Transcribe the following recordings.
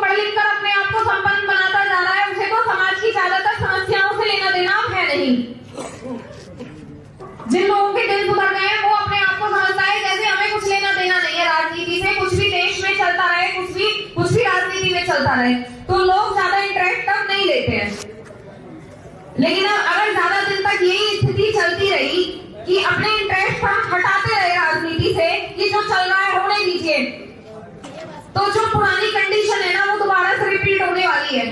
पढ़ लिख कर अपने आप को संपन्न बनाता जा रहा है, उसे तो समाज की ज्यादातर समस्याओं से लेना देना है नहीं। जिन लोगों के दिल सुधर गए हैं वो अपने आप को समझता है जैसे हमें कुछ लेना देना नहीं है राजनीति से, कुछ भी देश में चलता रहे, कुछ भी राजनीति में चलता रहे, तो लोग ज्यादा इंटरेस्ट तक नहीं लेते हैं। लेकिन अगर ज्यादा दिन तक यही स्थिति चलती रही कि अपने इंटरेस्ट हम हटाते रहे राजनीति से कि जो चल रहा है होने दीजिए, तो जो पुरानी कंडीशन है ना वो दोबारा से रिपीट होने वाली है।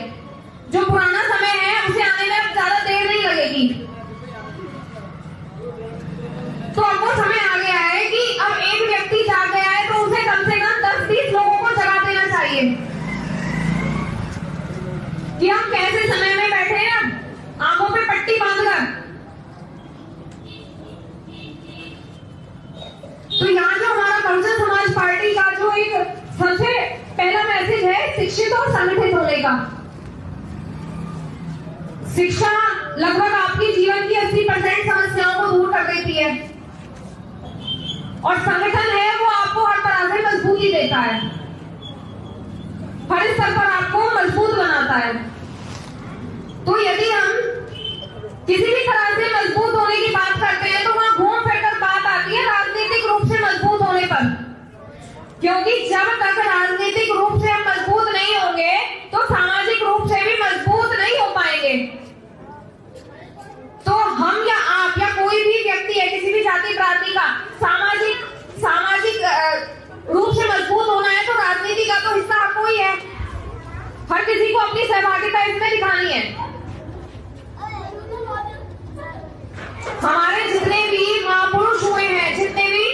जो पुराना समय है उसे आने में अब ज्यादा देर नहीं लगेगी। तो अब वो समय आ गया है कि अब एक व्यक्ति जाग गया है तो उसे कम से कम 10-20 लोगों को जगा देना चाहिए कि हम कैसे समय में बैठे हैं, अब आंखों पे पट्टी बांधकर। तो यहाँ जो हमारा बहुजन समाज पार्टी का जो एक सबसे पहला मैसेज है शिक्षित और संगठित होने का। शिक्षा लगभग आपकी जीवन की 80% समस्याओं को दूर कर देती है और संगठन है वो आपको हर तरह से मजबूती देता है, हर स्तर पर आपको मजबूत बनाता है। तो यदि हम किसी भी तरह से मजबूत होने की बात करते हैं तो वहां घूम फिरकर बात आती है राजनीतिक रूप से मजबूत होने पर, क्योंकि जब तक राजनीतिक रूप से हम मजबूत नहीं होंगे तो सामाजिक रूप से भी मजबूत नहीं हो पाएंगे। तो हम या आप या कोई भी व्यक्ति है किसी भी जाति प्रांति का सामाजिक रूप से मजबूत होना है तो राजनीति का तो हिस्सा आपको ही है। हर किसी को अपनी सहभागिता इसमें दिखानी है। हमारे जितने भी महापुरुष हुए हैं, जितने भी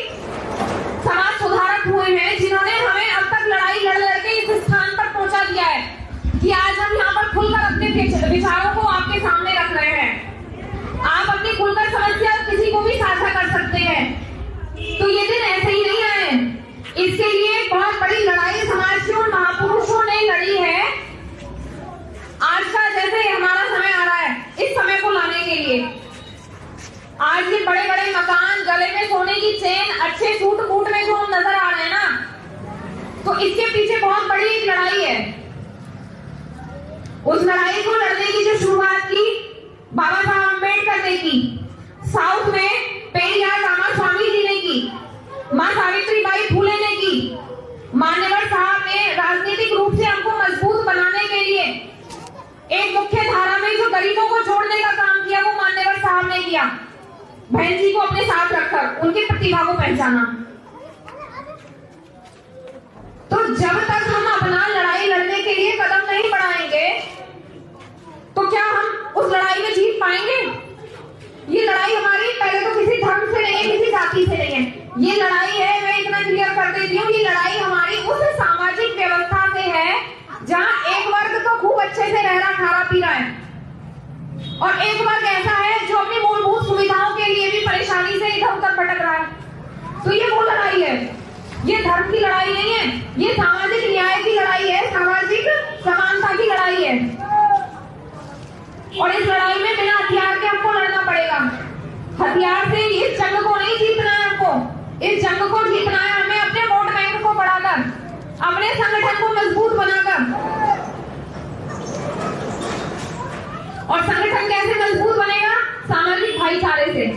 समाज सुधारक हुए हैं, जिन्होंने हमें अब तक लड़ाई लड़ लड़के इस स्थान पर पहुंचा दिया है कि आज हम यहाँ पर खुलकर अपने विचारों को आपके सामने रख रहे हैं। आप अपनी खुलकर समस्या किसी को भी साझा कर सकते हैं। तो ये दिन ऐसे ही नहीं आए, इसके लिए बहुत बड़ी लड़ाई समाज के उन महापुरुषों ने लड़ी है। आज का जैसे हमारा समय आ रहा है, इस समय को लाने के लिए आज ये बड़े बड़े मकान, गले में सोने की चेन, अच्छे सूट बूट में जो हम नजर आ रहे हैं ना, तो इसके पीछे बहुत बड़ी एक लड़ाई है। उस लड़ाई को लड़ने की जो शुरुआत की बाबा साहब अम्बेडकर ने की, साउथ में पेरियार रामास्वामी जी ने की, मां सावित्रीबाई फुले ने की, मान्यवर साहब ने राजनीतिक रूप से हमको मजबूत बनाने के लिए एक मुख्य धारा में जो गरीबों को जोड़ने का काम किया वो मान्यवर साहब ने किया। बहन जी को अपने साथ रखकर उनकी प्रतिभा को पहचाना। तो जब तक हम अपना लड़ाई लड़ने के लिए कदम नहीं बढ़ाएंगे तो क्या हम उस लड़ाई में जीत पाएंगे? ये लड़ाई हमारी पहले तो किसी धर्म से नहीं है, किसी जाति से नहीं है। ये लड़ाई है, मैं इतना क्लियर कर देती हूँ, ये लड़ाई हमारी उस सामाजिक व्यवस्था से है जहाँ एक वर्ग तो खूब अच्छे से रह रहा, खा रहा पी रहा है, और एक वर्ग ऐसा है जो अपनी मूलभूत सुविधाओं के लिए भी परेशानी से इधर उधर भटक रहा है। तो ये वो लड़ाई है, ये धर्म की लड़ाई नहीं है, ये सामाजिक न्याय की लड़ाई है, सामाजिक समानता की लड़ाई है। और इस लड़ाई में बिना हथियार के हमको लड़ना पड़ेगा। हथियार से इस जंग को नहीं जीतना है, हमको इस जंग को जीतना है हमें अपने वोट बैंक को बढ़ाकर, अपने संगठन को मजबूत बनाकर। और संगठन कैसे मजबूत बनेगा? सामाजिक भाईचारे से,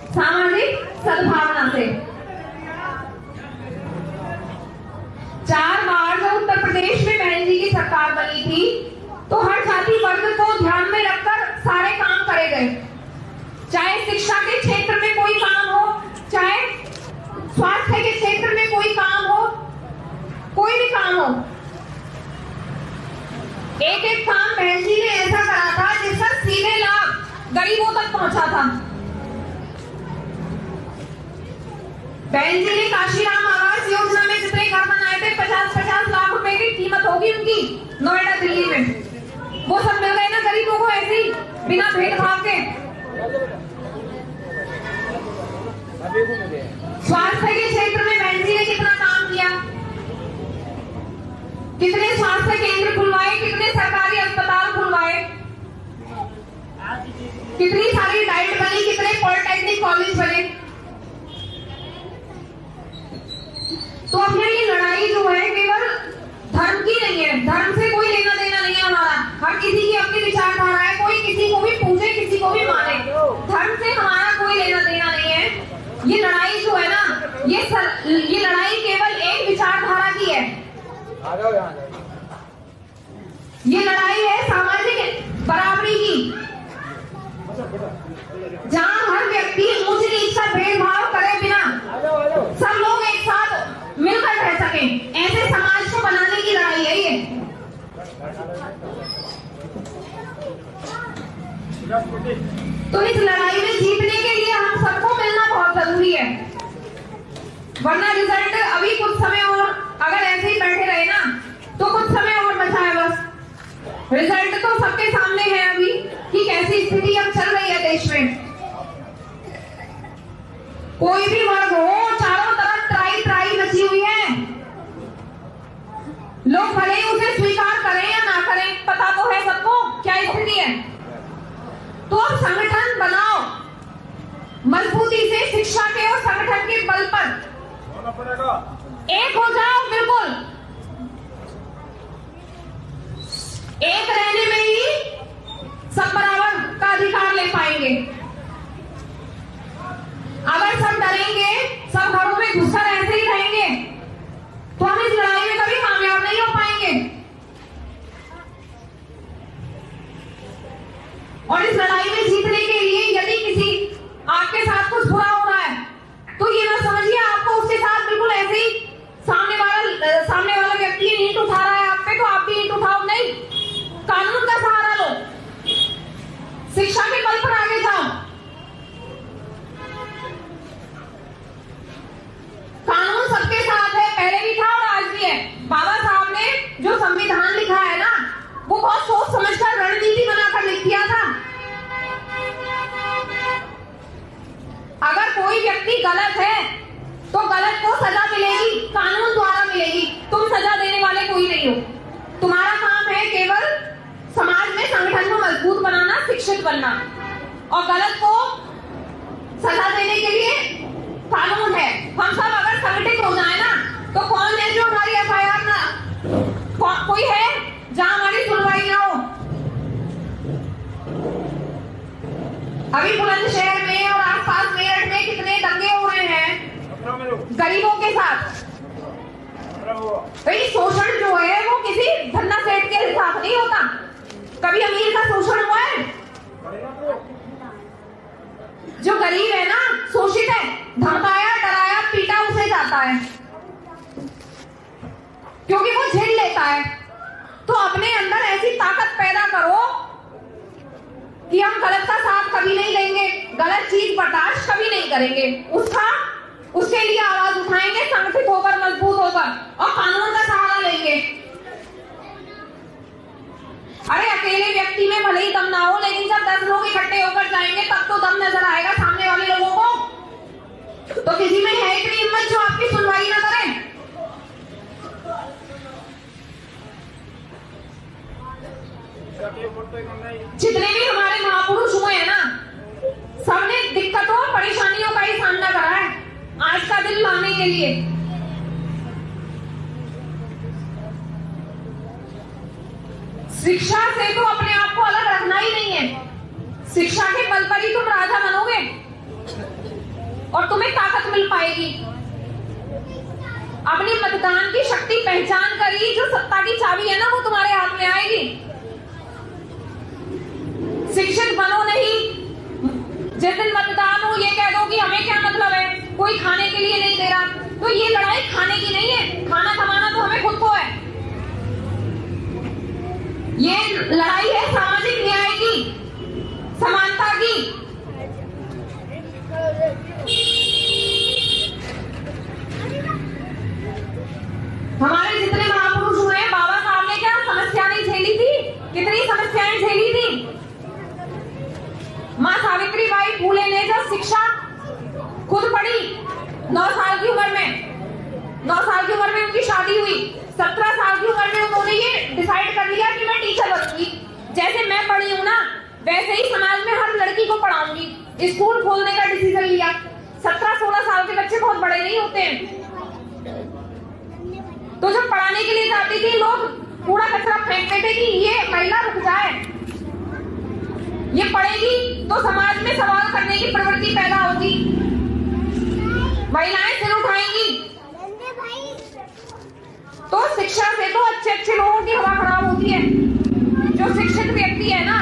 सामाजिक सद्भावना से। 4 बार जब उत्तर प्रदेश में बहन जी की सरकार बनी थी तो हर जाति वर्ग को ध्यान में रखकर सारे काम करे गए, चाहे शिक्षा के क्षेत्र में कोई काम हो, चाहे स्वास्थ्य के क्षेत्र में कोई काम हो, कोई भी काम हो। एक एक काम बहन जी ने ऐसा करा था जिसका सीधे लाभ गरीबों तक पहुंचा था। बहन जी ने काशीराम आवास योजना में जितने घर बनाए थे 50-50 लाख रुपए की कीमत होगी उनकी, नोएडा दिल्ली में, वो सब मिल गए ना गरीबों को ऐसे ही बिना भेदभाव के। स्वास्थ्य के क्षेत्र में बहन जी ने कितना काम किया, कितने स्वास्थ्य केंद्र खुलवाए, कितने सरकारी अस्पताल खुलवाए, कितनी सारी डाइट बनी, कितने पॉलिटेक्निक कॉलेज बने। तो अब ये लड़ाई जो है केवल धर्म की नहीं है, धर्म से कोई लेना देना नहीं है हमारा। हर किसी की अपनी विचारधारा है, कोई किसी को भी पूजे, किसी को भी माने, धर्म से हमारा कोई लेना देना नहीं है। ये लड़ाई जो है ना, ये लड़ाई केवल एक विचारधारा की है। ये लड़ाई है सामाजिक बराबरी की, जहां हर व्यक्ति ऊंच नीच का भेदभाव करे बिना सब लोग एक साथ मिलकर रह सकें, ऐसे समाज को बनाने की लड़ाई है ये। तो इस लड़ाई में जीतने के लिए हम सबको मिलना बहुत जरूरी है, वरना रिजल्ट अभी कुछ समय और अगर ऐसे ही बैठे रहे ना तो कुछ समय और बचा है बस। रिजल्ट तो सबके सामने है अभी कि कैसी स्थिति अब चल रही है देश में। कोई भी वर्ग हो, चारों तरफ त्राही त्राही मची हुई है। लोग भले ही उसे स्वीकार करें या ना करें, पता तो है सबको क्या स्थिति है। तो अब संगठन बनाओ मजबूती से, शिक्षा के और संगठन के बल पर एक हो जाओ। बिल्कुल एक रहने में ही सब बराबर का अधिकार ले पाएंगे। अगर सब डरेंगे, सब घरों में घुसकर ऐसे ही रहेंगे, तो हम इस लड़ाई में कभी कामयाब नहीं हो पाएंगे। और इस लड़ाई में जीतने के लिए यदि किसी आपके साथ कुछ बुरा हो रहा है तो ये ना समझिए आपको उसके साथ बिल्कुल ऐसे ही सामने वाला व्यक्ति ईंट उठा रहा है आप पे, तो आप भी ईंट उठाओ। नहीं, कानून का सहारा लो, शिक्षा के बल पर आगे जाओ। कानून सबके साथ है, पहले भी था और आज भी है। बाबा साहब ने जो संविधान लिखा है ना, वो बहुत सोच समझकर रणनीति बनाकर लिख दिया था। अगर कोई व्यक्ति गलत है तो गलत को सजा मिलेगी, कानून द्वारा मिलेगी। तुम सजा देने वाले कोई नहीं हो। तुम्हारा काम है केवल समाज में संगठन को मजबूत बनाना, शिक्षित बनना, और गलत को सजा देने के लिए कानून है। हम सब अगर संगठित हो जाए ना, तो कौन है जो हमारी एफआईआर ना, कोई है जहां हमारी सुनवाई ना हो। अभी बुलंदशहर में और आसपास मेरठ में कितने दंगे हो रहे हैं गरीबों के साथ। भाई शोषण जो है वो किसी धन्ना सेठ के साथ नहीं होता। कभी अमीर का शोषण हुआ है? जो गरीब है ना, शोषित है, धमकाया, डराया, पीटा उसे जाता है, क्योंकि वो झेल लेता है। तो अपने अंदर ऐसी ताकत पैदा करो कि हम गलत का साथ कभी नहीं देंगे, गलत चीज बर्दाश्त कभी नहीं करेंगे, उसके लिए आवाज उठाएंगे, संगठित होकर, मजबूत होकर, और कानून का सहारा लेंगे। अरे अकेले व्यक्ति में भले ही दम ना हो, लेकिन जब 10 लोग इकट्ठे होकर जाएंगे तब तो दम नजर आएगा सामने वाले लोगों को। तो किसी में है इतनी हिम्मत जो आपकी सुनवाई ना करे? जितने भी हमारे महापुरुष हुए हैं ना, सबने दिक्कतों और परेशानियों का ही सामना करा है आज का दिन लाने के लिए। शिक्षा से तो अपने आप को अलग रखना ही नहीं है। शिक्षा के बल पर ही तुम राजा बनोगे और तुम्हें ताकत मिल पाएगी। अपनी मतदान की शक्ति पहचान कर ही जो सत्ता की चाबी है ना, वो तुम्हारे हाथ में आएगी। शिक्षित बनो नहीं, जिस दिन मतदान हो ये कह दो कि हमें क्या मतलब है, कोई खाने के लिए नहीं दे रहा। तो ये लड़ाई खाने की नहीं है, खाना कमाना तो हमें खुद को है। ये लड़ाई है सामाजिक न्याय की, समानता की। हमारे जितने महापुरुष हुए हैं, बाबा साहब ने क्या समस्या नहीं झेली थी, कितनी समस्याएं झेली थी। माँ सावित्रीबाई फूले ने जब शिक्षा खुद पढ़ी 9 साल की उम्र में, 9 साल की उम्र में उनकी शादी हुई। 17 साल की उम्र में उन्होंने ये डिसाइड कर लिया कि मैं टीचर बनूंगी। जैसे मैं पढ़ी हूँ ना, वैसे ही समाज में हर लड़की को पढ़ाऊंगी। स्कूल खोलने का डिसीजन लिया। 17-16 साल के बच्चे बहुत बड़े नहीं होते हैं। तो जब पढ़ाने के लिए जाती थी, लोग कूड़ा ये पढ़ेगी तो समाज में सवाल करने की प्रवृत्ति पैदा होगी, महिलाएं सिर उठाएंगी। तो शिक्षा से तो अच्छे अच्छे लोगों की हवा खराब होती है। जो शिक्षित व्यक्ति है ना,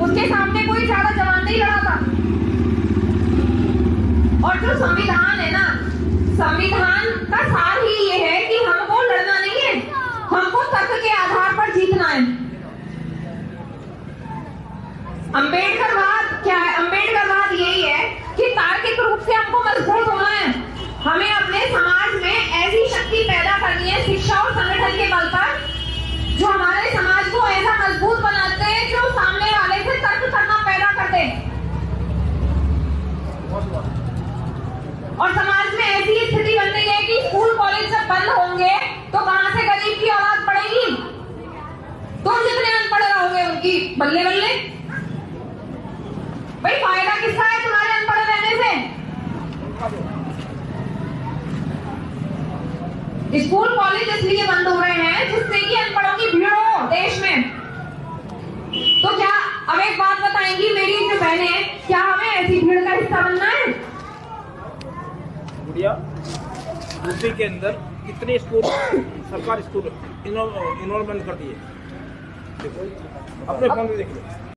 उसके सामने कोई ज्यादा जवान नहीं लड़ाता। और जो संविधान है ना, संविधान का सार ही ये है कि हमको लड़ना नहीं है, हमको तर्क के आधार पर जीतना है। अम्बेडकरवाद क्या है? अम्बेडकरवाद यही है कि तार्किक रूप से हमको मजबूत होना है। हमें अपने समाज में ऐसी शक्ति पैदा करनी है शिक्षा और संगठन के बल पर, जो हमारे समाज को ऐसा मजबूत बनाते हैं, जो सामने वाले से तर्क करना पैदा करते। और समाज में ऐसी स्थिति बन रही है कि स्कूल कॉलेज जब बंद होंगे तो कहां से गरीब की औलाद पढ़ेगी? तुम जितने अनपढ़ रहोगे उनकी बल्ले बल्ले। भाई फायदा किसका है तुम्हारे अनपढ़ रहने से? स्कूल कॉलेज इसलिए बंद हो रहे हैं जिससे कि अनपढ़ों की भीड़ हो देश में। तो क्या अब एक बात बताएंगी मेरी जो बहनें हैं, क्या हमें ऐसी भीड़ का हिस्सा बनना है? यूपी के अंदर कितने स्कूल सरकारी स्कूल इन्वॉल्वमेंट करती है, देखो अपने फोन में देख लो।